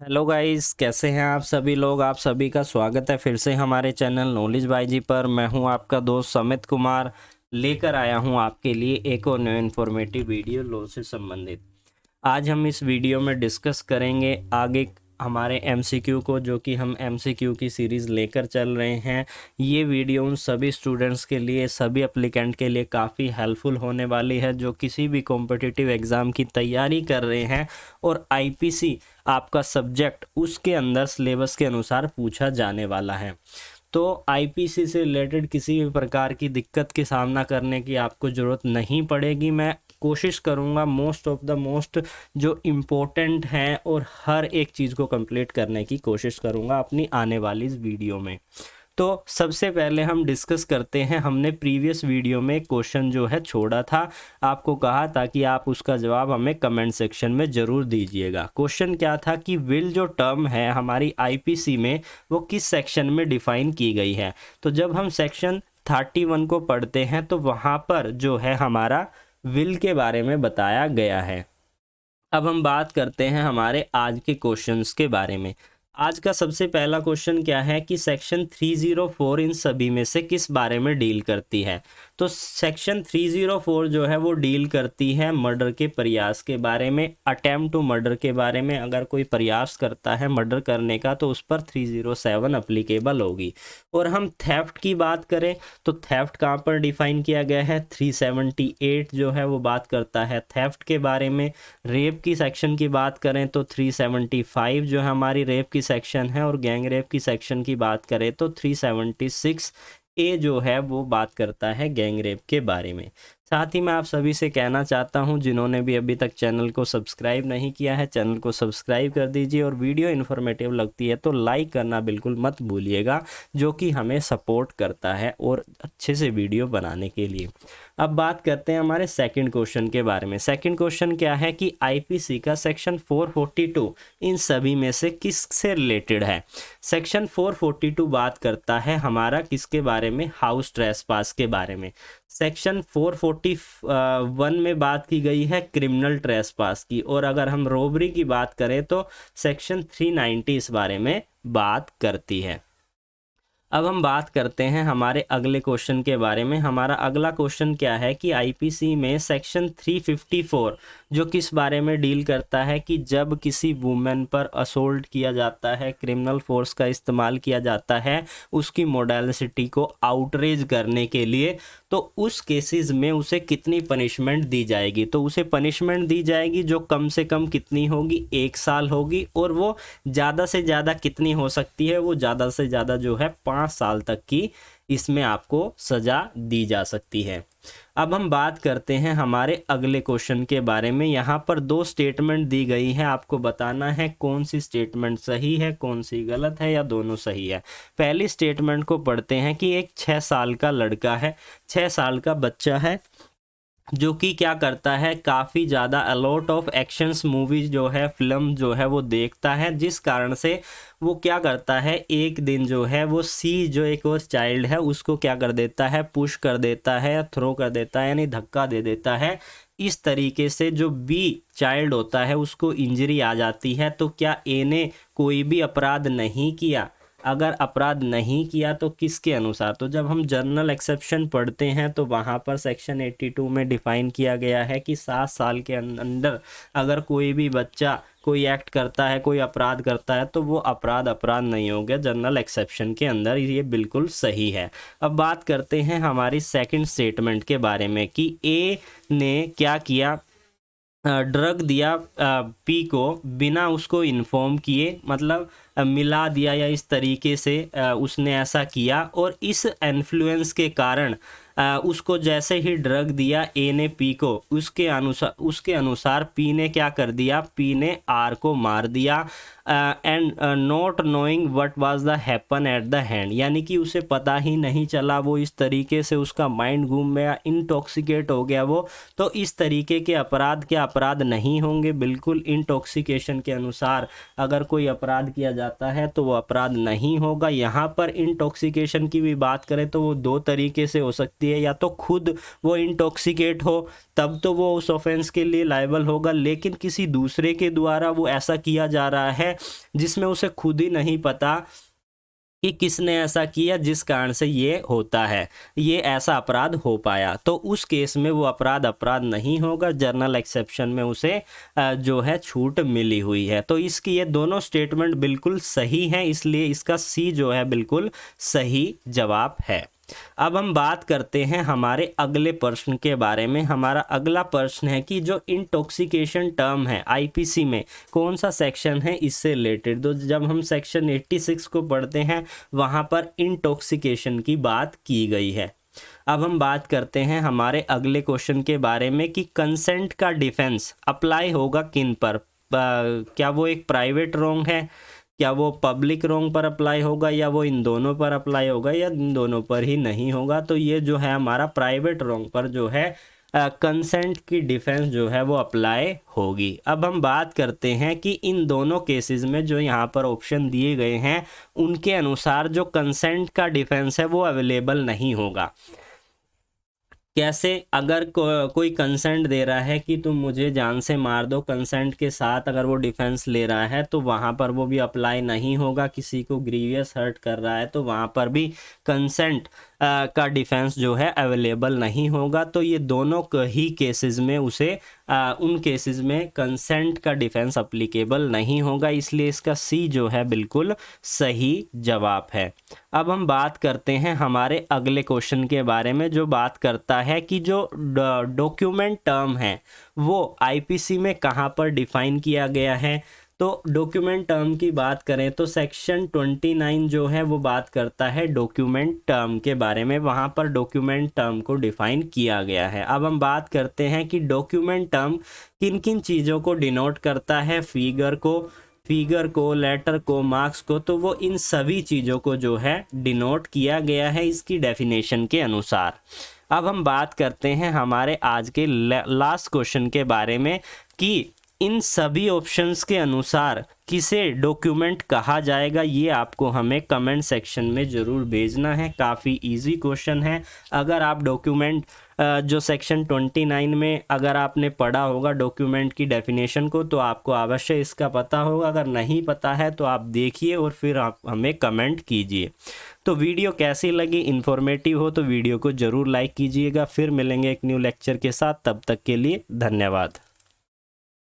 Hello guys, कैसे हैं आप सभी लोग। आप सभी का स्वागत है फिर से हमारे चैनल नॉलेज बाय जी पर। मैं हूं आपका दोस्त समित कुमार, लेकर आया हूं आपके लिए एक और न्यू इन्फॉर्मेटिव वीडियो लॉ से संबंधित। आज हम इस वीडियो में डिस्कस करेंगे आगे हमारे एमसीक्यू को, जो कि हम एमसीक्यू की सीरीज़ लेकर चल रहे हैं। ये वीडियो उन सभी स्टूडेंट्स के लिए, सभी एप्लीकेंट के लिए काफ़ी हेल्पफुल होने वाली है जो किसी भी कॉम्पिटिटिव एग्ज़ाम की तैयारी कर रहे हैं और आईपीसी आपका सब्जेक्ट उसके अंदर सिलेबस के अनुसार पूछा जाने वाला है। तो आईपीसी से रिलेटेड किसी भी प्रकार की दिक्कत के सामना करने की आपको ज़रूरत नहीं पड़ेगी। मैं कोशिश करूँगा मोस्ट ऑफ द मोस्ट जो इम्पोर्टेंट हैं और हर एक चीज़ को कंप्लीट करने की कोशिश करूँगा अपनी आने वाली इस वीडियो में। तो सबसे पहले हम डिस्कस करते हैं। हमने प्रीवियस वीडियो में क्वेश्चन जो है छोड़ा था, आपको कहा था कि आप उसका जवाब हमें कमेंट सेक्शन में ज़रूर दीजिएगा। क्वेश्चन क्या था कि विल जो टर्म है हमारी आईपीसी में वो किस सेक्शन में डिफाइन की गई है। तो जब हम सेक्शन 31 को पढ़ते हैं तो वहाँ पर जो है हमारा विल के बारे में बताया गया है। अब हम बात करते हैं हमारे आज के क्वेश्चंस के बारे में। आज का सबसे पहला क्वेश्चन क्या है कि सेक्शन 304 इन सभी में से किस बारे में डील करती है। तो सेक्शन 304 जो है वो डील करती है मर्डर के प्रयास के बारे में, अटेम्प्ट टू मर्डर के बारे में। अगर कोई प्रयास करता है मर्डर करने का तो उस पर 307 अप्लीकेबल होगी। और हम थेफ्ट की बात करें तो थेफ्ट कहाँ पर डिफाइन किया गया है, 378 जो है वो बात करता है थेफ्ट के बारे में। रेप की सेक्शन की बात करें तो 375 जो है हमारी रेप की सेक्शन है, और गैंग रेप की सेक्शन की बात करें तो 376 ए जो है वो बात करता है गैंग रेप के बारे में। साथ ही मैं आप सभी से कहना चाहता हूं, जिन्होंने भी अभी तक चैनल को सब्सक्राइब नहीं किया है, चैनल को सब्सक्राइब कर दीजिए और वीडियो इन्फॉर्मेटिव लगती है तो लाइक करना बिल्कुल मत भूलिएगा, जो कि हमें सपोर्ट करता है और अच्छे से वीडियो बनाने के लिए। अब बात करते हैं हमारे सेकंड क्वेश्चन के बारे में। सेकंड क्वेश्चन क्या है कि आईपीसी का सेक्शन 442 इन सभी में से किस से रिलेटेड है। सेक्शन 442 बात करता है हमारा किसके बारे में, हाउस ट्रेसपास के बारे में। सेक्शन 441 में बात की गई है क्रिमिनल ट्रेसपास की, और अगर हम रॉबरी की बात करें तो सेक्शन 390 इस बारे में बात करती है। अब हम बात करते हैं हमारे अगले क्वेश्चन के बारे में। हमारा अगला क्वेश्चन क्या है कि आईपीसी में सेक्शन 354 जो किस बारे में डील करता है कि जब किसी वुमेन पर असोल्ट किया जाता है, क्रिमिनल फोर्स का इस्तेमाल किया जाता है उसकी मोडालिसिटी को आउटरेज करने के लिए, तो उस केसेस में उसे कितनी पनिशमेंट दी जाएगी। तो उसे पनिशमेंट दी जाएगी जो कम से कम कितनी होगी, 1 साल होगी, और वो ज़्यादा से ज़्यादा कितनी हो सकती है, वो ज़्यादा से ज़्यादा जो है 5 साल तक की इसमें आपको सज़ा दी जा सकती है। अब हम बात करते हैं हमारे अगले क्वेश्चन के बारे में। यहाँ पर 2 स्टेटमेंट दी गई है, आपको बताना है कौन सी स्टेटमेंट सही है, कौन सी गलत है, या दोनों सही है। पहली स्टेटमेंट को पढ़ते हैं कि एक 6 साल का लड़का है, 6 साल का बच्चा है, जो कि क्या करता है, काफ़ी ज़्यादा अलॉट ऑफ एक्शंस मूवीज जो है, फिल्म जो है वो देखता है, जिस कारण से वो क्या करता है, एक दिन जो है वो सी जो एक और चाइल्ड है उसको क्या कर देता है, पुश कर देता है या थ्रो कर देता है, यानी धक्का दे देता है। इस तरीके से जो बी चाइल्ड होता है उसको इंजरी आ जाती है। तो क्या ए ने कोई भी अपराध नहीं किया? अगर अपराध नहीं किया तो किसके अनुसार? तो जब हम जर्नल एक्सेप्शन पढ़ते हैं तो वहाँ पर सेक्शन 82 में डिफाइन किया गया है कि 7 साल के अंदर अगर कोई भी बच्चा कोई एक्ट करता है, कोई अपराध करता है, तो वो अपराध नहीं हो गया जर्नल एक्सेप्शन के अंदर। ये बिल्कुल सही है। अब बात करते हैं हमारी सेकंड स्टेटमेंट के बारे में कि ए ने क्या किया, ड्रग दिया पी को बिना उसको इन्फॉर्म किए, मतलब मिला दिया या इस तरीके से उसने ऐसा किया, और इस इन्फ्लुएंस के कारण उसको जैसे ही ड्रग दिया ए ने पी को, उसके अनुसार पी ने क्या कर दिया, पी ने आर को मार दिया, and not knowing what was the happen at the hand, यानी कि उसे पता ही नहीं चला, वो इस तरीके से उसका माइंड घूम गया, इंटॉक्सिकेट हो गया वो। तो इस तरीके के अपराध क्या अपराध नहीं होंगे? बिल्कुल इंटॉक्सिकेशन के अनुसार अगर कोई अपराध किया जाता है तो वो अपराध नहीं होगा। यहाँ पर इंटॉक्सिकेशन की भी बात करें तो वो दो तरीके से हो सकती है, या तो खुद वो इंटॉक्सिकेट हो तब तो वो उस ऑफेंस के लिए लायबल होगा, लेकिन किसी दूसरे के द्वारा वो ऐसा किया जा रहा है जिसमें उसे खुद ही नहीं पता कि किसने ऐसा किया, जिस कारण से ये होता है, ये ऐसा अपराध हो पाया, तो उस केस में वो अपराध नहीं होगा। जर्नल एक्सेप्शन में उसे जो है छूट मिली हुई है। तो इसकी ये दोनों स्टेटमेंट बिल्कुल सही हैं, इसलिए इसका सी जो है बिल्कुल सही जवाब है। अब हम बात करते हैं हमारे अगले प्रश्न के बारे में। हमारा अगला प्रश्न है कि जो इंटॉक्सिकेशन टर्म है आईपीसी में कौन सा सेक्शन है इससे रिलेटेड। तो जब हम सेक्शन 86 को पढ़ते हैं वहाँ पर इंटॉक्सिकेशन की बात की गई है। अब हम बात करते हैं हमारे अगले क्वेश्चन के बारे में कि कंसेंट का डिफेंस अप्लाई होगा किन पर। क्या वो एक प्राइवेट रॉन्ग है, क्या वो पब्लिक रॉन्ग पर अप्लाई होगा, या वो इन दोनों पर अप्लाई होगा, या इन दोनों पर ही नहीं होगा। तो ये जो है हमारा प्राइवेट रॉन्ग पर जो है कंसेंट की डिफेंस जो है वो अप्लाई होगी। अब हम बात करते हैं कि इन दोनों केसेस में जो यहाँ पर ऑप्शन दिए गए हैं उनके अनुसार जो कंसेंट का डिफेंस है वो अवेलेबल नहीं होगा। कैसे? अगर कोई कंसेंट दे रहा है कि तुम मुझे जान से मार दो, कंसेंट के साथ अगर वो डिफेंस ले रहा है तो वहाँ पर वो भी अप्लाई नहीं होगा। किसी को ग्रीवियस हर्ट कर रहा है तो वहाँ पर भी कंसेंट का डिफेंस जो है अवेलेबल नहीं होगा। तो ये दोनों ही केसेस में उसे उन केसेस में कंसेंट का डिफेंस अप्लीकेबल नहीं होगा, इसलिए इसका सी जो है बिल्कुल सही जवाब है। अब हम बात करते हैं हमारे अगले क्वेश्चन के बारे में जो बात करता है कि जो डॉक्यूमेंट टर्म है वो आईपीसी में कहाँ पर डिफाइन किया गया है। तो डॉक्यूमेंट टर्म की बात करें तो सेक्शन 29 जो है वो बात करता है डॉक्यूमेंट टर्म के बारे में, वहाँ पर डॉक्यूमेंट टर्म को डिफाइन किया गया है। अब हम बात करते हैं कि डॉक्यूमेंट टर्म किन किन चीज़ों को डिनोट करता है, फिगर को, लेटर को, मार्क्स को, तो वो इन सभी चीज़ों को जो है डिनोट किया गया है इसकी डेफिनेशन के अनुसार। अब हम बात करते हैं हमारे आज के लास्ट क्वेश्चन के बारे में कि इन सभी ऑप्शंस के अनुसार किसे डॉक्यूमेंट कहा जाएगा। ये आपको हमें कमेंट सेक्शन में ज़रूर भेजना है। काफ़ी इजी क्वेश्चन है। अगर आप डॉक्यूमेंट जो सेक्शन 29 में अगर आपने पढ़ा होगा डॉक्यूमेंट की डेफिनेशन को तो आपको अवश्य इसका पता होगा। अगर नहीं पता है तो आप देखिए और फिर आप हमें कमेंट कीजिए। तो वीडियो कैसी लगी, इन्फॉर्मेटिव हो तो वीडियो को ज़रूर लाइक कीजिएगा। फिर मिलेंगे एक न्यू लेक्चर के साथ, तब तक के लिए धन्यवाद।